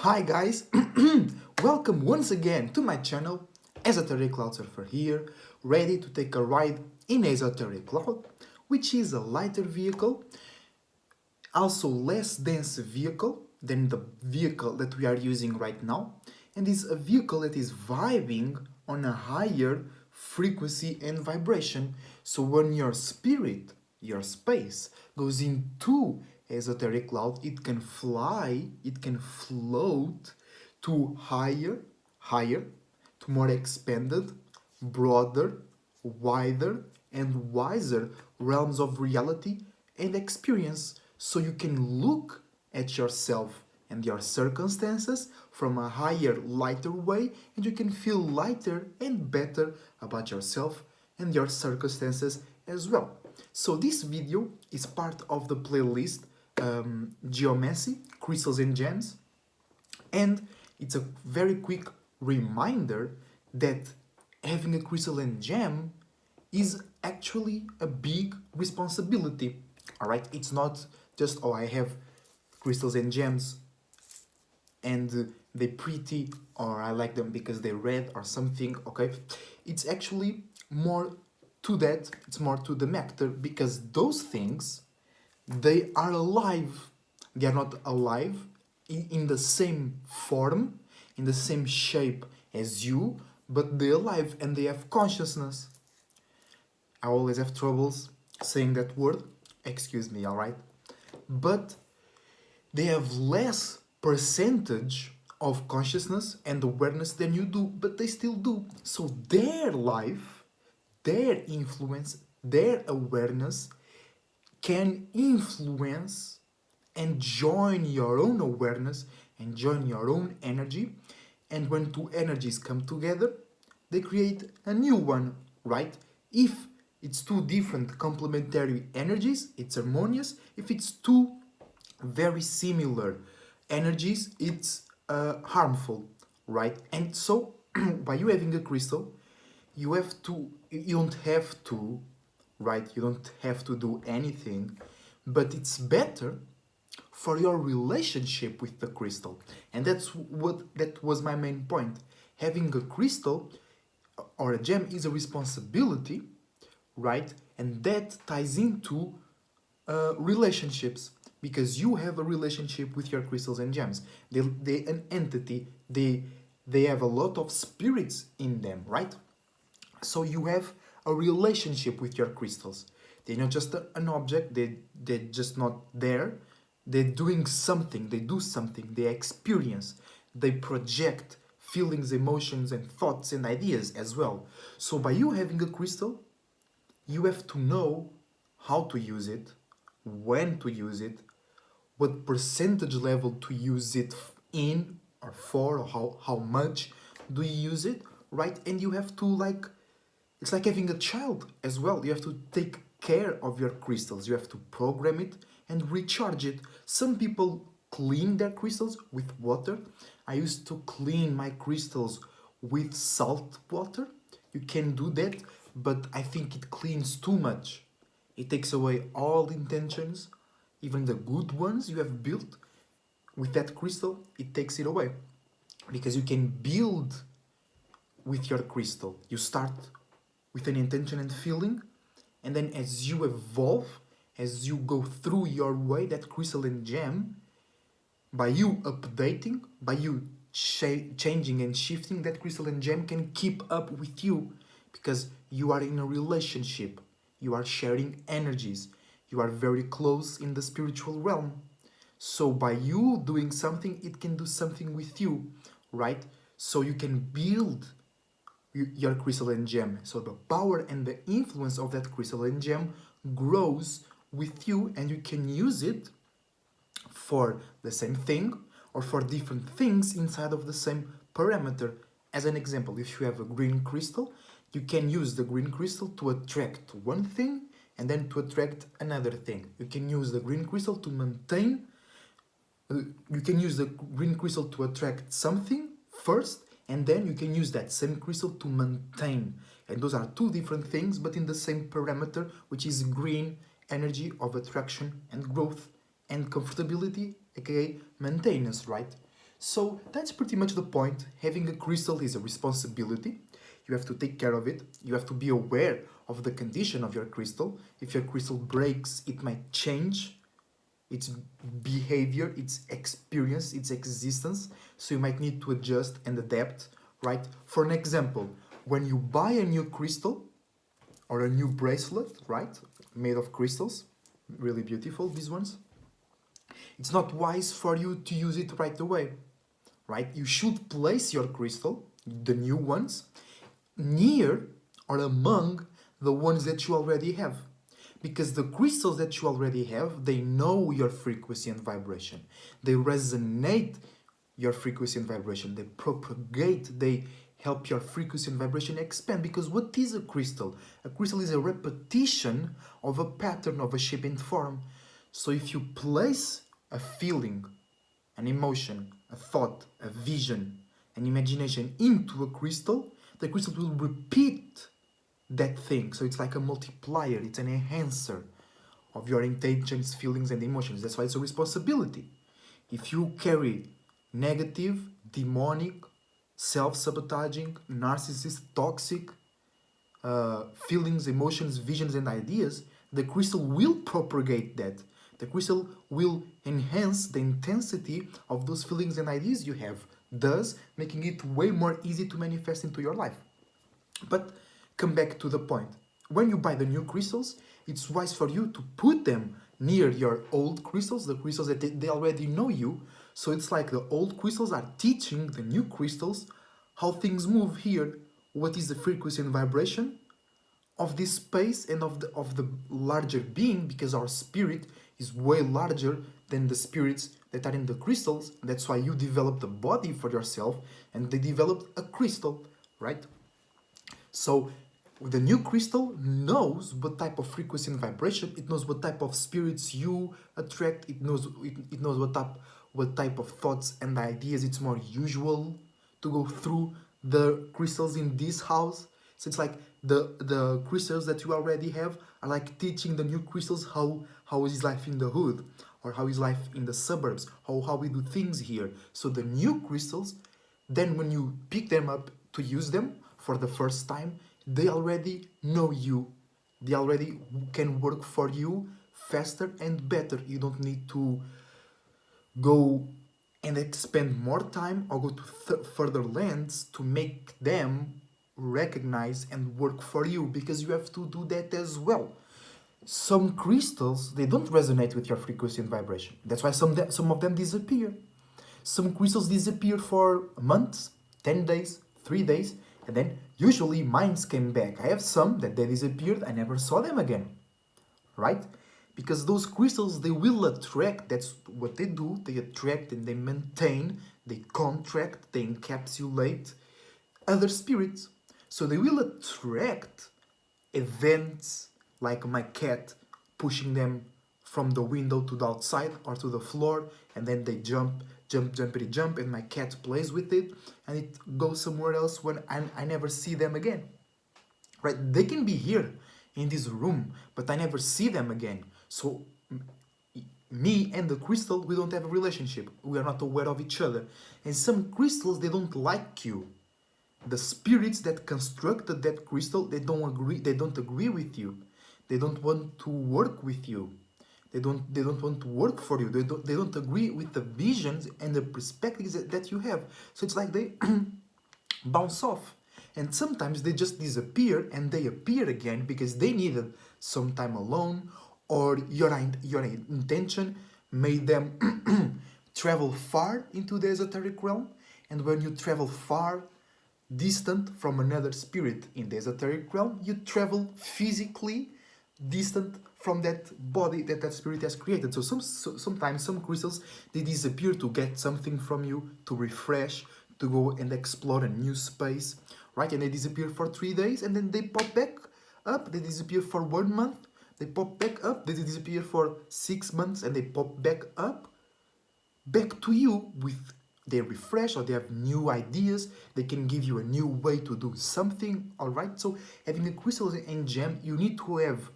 Hi guys, welcome once again to my channel, Esoteric Cloud Surfer here, ready to take a ride in Esoteric Cloud, which is a lighter vehicle, also less dense vehicle than the vehicle that we are using right now, and is a vehicle that is vibing on a higher frequency and vibration. So when your spirit, your space, goes into esoteric cloud, it can fly, it can float to higher, to more expanded, broader, wider, and wiser realms of reality and experience, so you can look at yourself and your circumstances from a higher, lighter way, and you can feel lighter and better about yourself and your circumstances as well. So this video is part of the playlist Geomancy, Crystals and Gems, and it's a very quick reminder that having a crystal and gem is actually a big responsibility. All right, it's not just, oh, I have crystals and gems and they're pretty, or I like them because they're red or something. Okay, it's actually more to that, it's more to the matter, because those things, they are alive. They are not alive in the same form, in the same shape as you, but they're alive and they have consciousness. I always have troubles saying that word, excuse me, alright? But they have less percentage of consciousness and awareness than you do, but they still do. So their life, their influence, their awareness can influence and join your own awareness and join your own energy. And when two energies come together, they create a new one, right? If it's two different complementary energies, it's harmonious. If it's two very similar energies, it's harmful, right? And so by you having a crystal, you don't have to, right? You don't have to do anything, but it's better for your relationship with the crystal. And that was my main point. Having a crystal or a gem is a responsibility, right? And that ties into relationships, because you have a relationship with your crystals and gems. They an entity. They have a lot of spirits in them, right? So you have a relationship with your crystals. They're not just an object. They're just not there. They're doing something. They do something. They experience. They project feelings, emotions, and thoughts and ideas as well. So by you having a crystal, you have to know how to use it, when to use it, what percentage level to use it in or for, or how much do you use it, right? And you have to, like, it's like having a child as well. You have to take care of your crystals. You have to program it and recharge it. Some people clean their crystals with water. I used to clean my crystals with salt water. You can do that, but I think it cleans too much. It takes away all intentions, even the good ones you have built with that crystal. It takes it away, because you can build with your crystal. You start with an intention and feeling, and then as you evolve, as you go through your way, that crystal and gem, by you updating, by you changing and shifting, that crystal and gem can keep up with you, because you are in a relationship, you are sharing energies, you are very close in the spiritual realm. So by you doing something, it can do something with you, right? So you can build your crystal and gem. So the power and the influence of that crystal and gem grows with you, and you can use it for the same thing or for different things inside of the same parameter. As an example, if you have a green crystal, you can use the green crystal to attract one thing and then to attract another thing. You can use the green crystal to maintain, you can use the green crystal to attract something first, and then you can use that same crystal to maintain. And those are two different things, but in the same parameter, which is green energy of attraction and growth and comfortability, aka maintenance, right? So that's pretty much the point. Having a crystal is a responsibility. You have to take care of it. You have to be aware of the condition of your crystal. If your crystal breaks, it might change its behavior, its experience, its existence. So you might need to adjust and adapt, right? For an example, when you buy a new crystal or a new bracelet, right, made of crystals, really beautiful, these ones, it's not wise for you to use it right away, right? You should place your crystal, the new ones, near or among the ones that you already have. Because the crystals that you already have, they know your frequency and vibration. They resonate your frequency and vibration. They propagate, they help your frequency and vibration expand. Because what is a crystal? A crystal is a repetition of a pattern, of a shape and form. So if you place a feeling, an emotion, a thought, a vision, an imagination into a crystal, the crystal will repeat that thing. So it's like a multiplier, it's an enhancer of your intentions, feelings, and emotions. That's why it's a responsibility. If you carry negative, demonic, self-sabotaging, narcissist, toxic feelings, emotions, visions, and ideas, the crystal will propagate that. The crystal will enhance the intensity of those feelings and ideas you have, thus making it way more easy to manifest into your life. But come back to the point. When you buy the new crystals, it's wise for you to put them near your old crystals, the crystals that they already know you. So it's like the old crystals are teaching the new crystals how things move here. What is the frequency and vibration of this space and of the larger being, because our spirit is way larger than the spirits that are in the crystals. That's why you developed a body for yourself and they developed a crystal, right? So the new crystal knows what type of frequency and vibration, it knows what type of spirits you attract, it knows what type of thoughts and ideas it's more usual to go through the crystals in this house. So it's like the crystals that you already have are like teaching the new crystals how is life in the hood, or how is life in the suburbs, how we do things here. So the new crystals, then when you pick them up to use them for the first time, they already know you. They already can work for you faster and better. You don't need to go and expend more time or go to further lands to make them recognize and work for you, because you have to do that as well. Some crystals, they don't resonate with your frequency and vibration. That's why some of them disappear. Some crystals disappear for months, 10 days, 3 days, and then usually mines came back. I have some that they disappeared, I never saw them again, right? Because those crystals, they will attract, that's what they do, they attract and they maintain, they contract, they encapsulate other spirits. So they will attract events like my cat pushing them from the window to the outside or to the floor, and then they jump, and my cat plays with it, and it goes somewhere else when I never see them again. Right? They can be here in this room, but I never see them again. So me and the crystal, we don't have a relationship. We are not aware of each other. And some crystals, they don't like you. The spirits that constructed that crystal, they don't agree with you. They don't want to work with you. They don't want to work for you. They don't agree with the visions and the perspectives that you have. So it's like they bounce off. And sometimes they just disappear and they appear again because they needed some time alone, or your intention made them travel far into the esoteric realm. And when you travel far, distant from another spirit in the esoteric realm, you travel physically distant from that body that spirit has created. So sometimes some crystals, they disappear to get something from you, to refresh, to go and explore a new space, right? And they disappear for 3 days and then they pop back up. They disappear for 1 month, they pop back up. They disappear for 6 months and they pop back up, back to you with they refresh, or they have new ideas. They can give you a new way to do something. All right, so having a crystal and gem, you need to have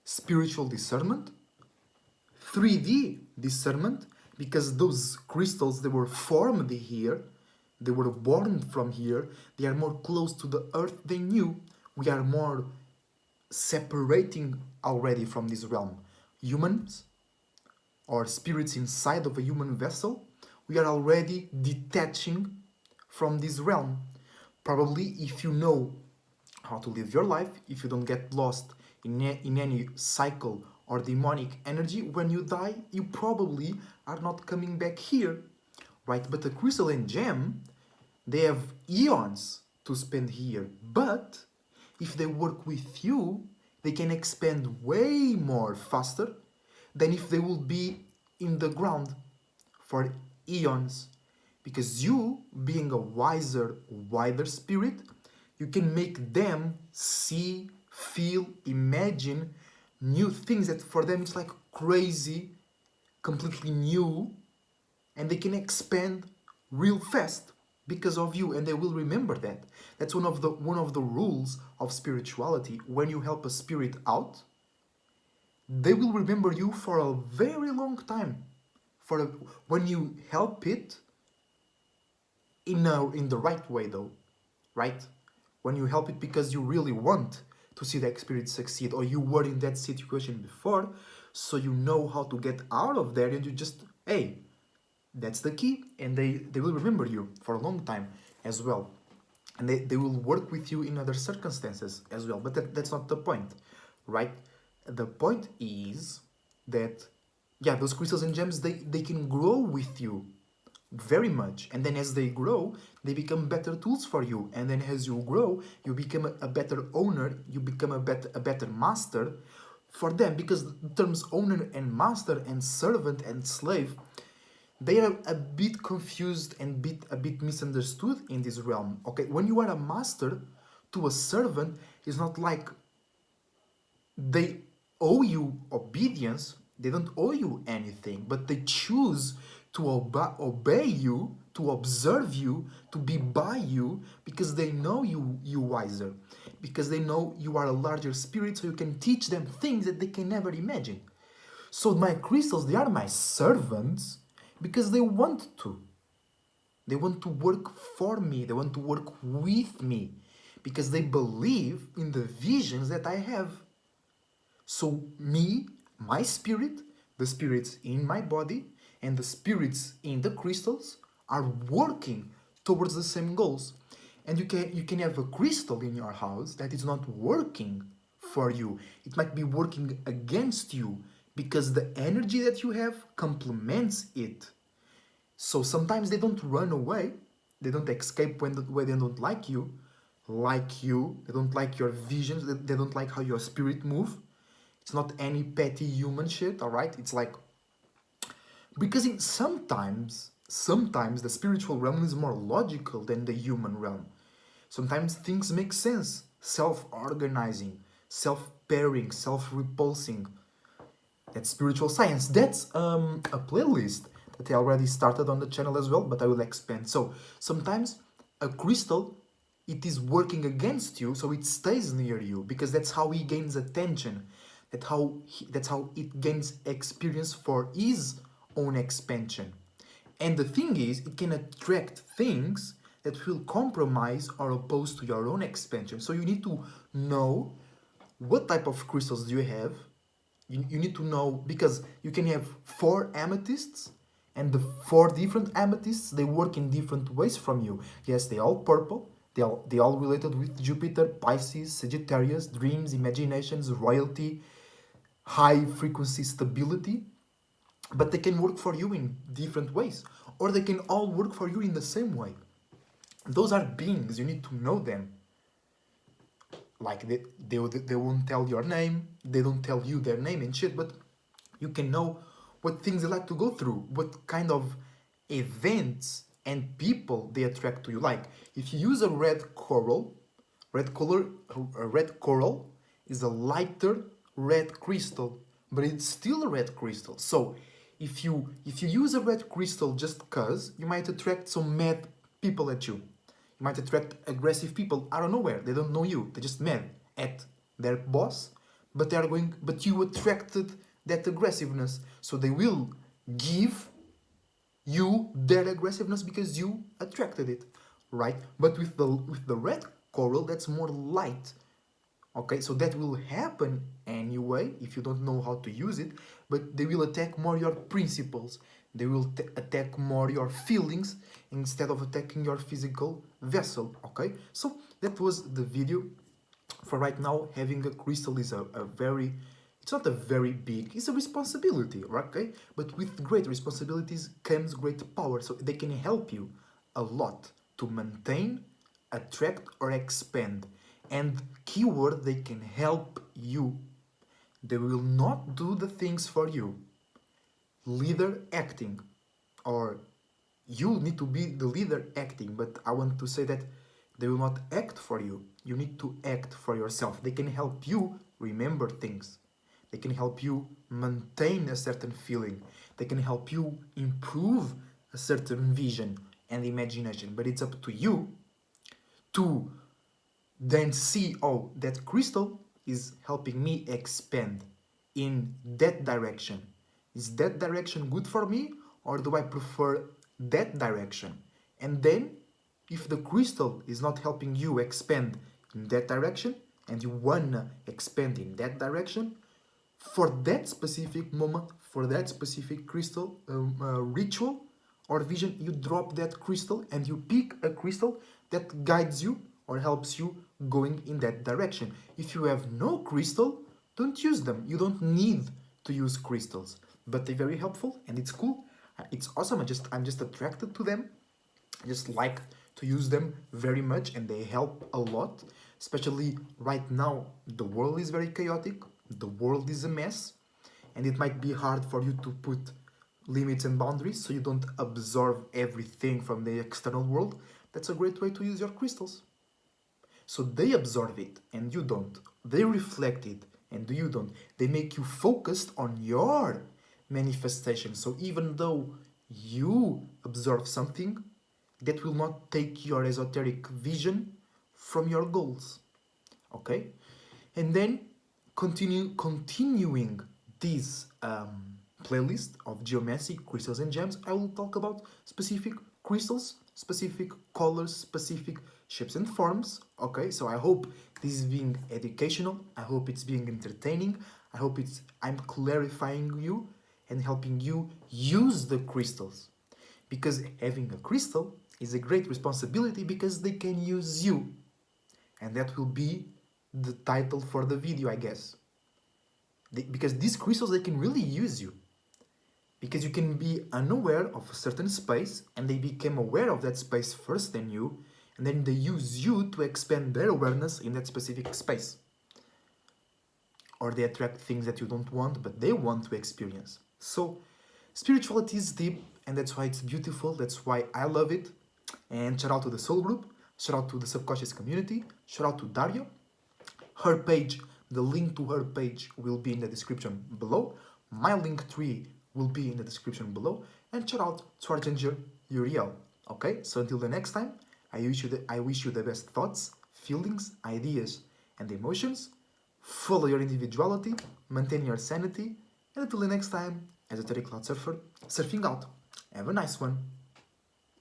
spiritual discernment, 3D discernment, because those crystals, they were formed here, they were born from here, they are more close to the earth than you. We are more separating already from this realm. Humans, or spirits inside of a human vessel, we are already detaching from this realm. Probably if you know how to live your life, if you don't get lost in any cycle or demonic energy, when you die, you probably are not coming back here, right? But the crystal and gem, they have eons to spend here. But if they work with you, they can expand way more faster than if they will be in the ground for eons. Because you, being a wiser, wider spirit, you can make them see, feel, imagine new things that for them it's like crazy, completely new, and they can expand real fast because of you, and they will remember that. That's one of the rules of spirituality. When you help a spirit out, they will remember you for a very long time. When you help it in the right way, though, right? When you help it because you really want to see the spirit succeed, or you were in that situation before, so you know how to get out of there, and you just, hey, that's the key, and they will remember you for a long time as well. And they will work with you in other circumstances as well. But that's not the point, right? The point is that, yeah, those crystals and gems, they can grow with you very much, and then as they grow, they become better tools for you, and then as you grow, you become a better owner, you become a better master for them, because the terms owner and master and servant and slave, they are a bit confused and a bit misunderstood in this realm. Okay, when you are a master to a servant, it's not like they owe you obedience, they don't owe you anything, but they choose to obey you, to observe you, to be by you, because they know you wiser, because they know you are a larger spirit, so you can teach them things that they can never imagine. So my crystals, they are my servants because they want to. They want to work for me, they want to work with me, because they believe in the visions that I have. So me, my spirit, the spirits in my body, and the spirits in the crystals are working towards the same goals. And you can have a crystal in your house that is not working for you. It might be working against you because the energy that you have complements it. So sometimes they don't run away, they don't escape when they don't like you, they don't like your visions, they don't like how your spirit move. It's not any petty human shit, all right? It's like, because sometimes the spiritual realm is more logical than the human realm. Sometimes things make sense, self-organizing, self-pairing, self-repulsing. That's spiritual science. That's a playlist that I already started on the channel as well, but I will expand. So sometimes a crystal, it is working against you, so it stays near you, because that's how he gains attention. That's how it gains experience for his own expansion. And the thing is, it can attract things that will compromise or oppose to your own expansion. So you need to know what type of crystals do you have. You need to know, because you can have 4 amethysts, and the 4 different amethysts, they work in different ways from you. Yes, they all purple, they all related with Jupiter, Pisces, Sagittarius, dreams, imaginations, royalty, high frequency stability, but they can work for you in different ways, or they can all work for you in the same way. Those are beings, you need to know them. Like they won't tell your name, they don't tell you their name and shit, but you can know what things they like to go through, what kind of events and people they attract to you. Like if you use a red coral is a lighter red crystal, but it's still a red crystal. So if you use a red crystal just cause, you might attract some mad people at you. You might attract aggressive people out of nowhere. They don't know you. They're just mad at their boss, but you attracted that aggressiveness. So they will give you their aggressiveness because you attracted it, right? But with the red coral, that's more light. Okay, so that will happen anyway if you don't know how to use it, but they will attack more your principles. They will attack more your feelings instead of attacking your physical vessel. Okay, so that was the video. For right now, having a crystal is a very, it's not a very big, it's a responsibility, okay? But with great responsibilities comes great power, so they can help you a lot to maintain, attract, or expand. And keyword, they can help you. They will not do the things for you. Leader acting, or you need to be the leader acting, but I want to say that they will not act for you. You need to act for yourself. They can help you remember things. They can help you maintain a certain feeling. They can help you improve a certain vision and imagination. But it's up to you to then see, oh, that crystal is helping me expand in that direction. Is that direction good for me, or do I prefer that direction? And then, if the crystal is not helping you expand in that direction, and you wanna expand in that direction, for that specific moment, for that specific crystal ritual or vision, you drop that crystal and you pick a crystal that guides you or helps you going in that direction. If you have no crystal, don't use them. You don't need to use crystals, but they're very helpful and it's cool. It's awesome. I'm just attracted to them. I just like to use them very much, and they help a lot. Especially right now, the world is very chaotic. The world is a mess, and it might be hard for you to put limits and boundaries so you don't absorb everything from the external world. That's a great way to use your crystals. So they absorb it and you don't. They reflect it and you don't. They make you focused on your manifestation. So even though you absorb something, that will not take your esoteric vision from your goals. Okay? And then continuing this playlist of geomancy, crystals and gems, I will talk about specific crystals, specific colors, specific shapes and forms. Okay, so I hope this is being educational. I hope it's being entertaining. I hope I'm clarifying you and helping you use the crystals. Because having a crystal is a great responsibility because they can use you. And that will be the title for the video, I guess. Because these crystals, they can really use you. Because you can be unaware of a certain space and they become aware of that space first than you, and then they use you to expand their awareness in that specific space. Or they attract things that you don't want, but they want to experience. So, spirituality is deep, and that's why it's beautiful, that's why I love it. And shout out to the Soul Group, shout out to the Subconscious community, shout out to Dario. Her page, the link to her page will be in the description below. My Linktree will be in the description below. And shout out to Archangel Uriel. Okay, so until the next time, I wish you the best thoughts, feelings, ideas, and emotions. Follow your individuality, maintain your sanity, and until the next time, Esoteric Cloud Surfer, surfing out. Have a nice one.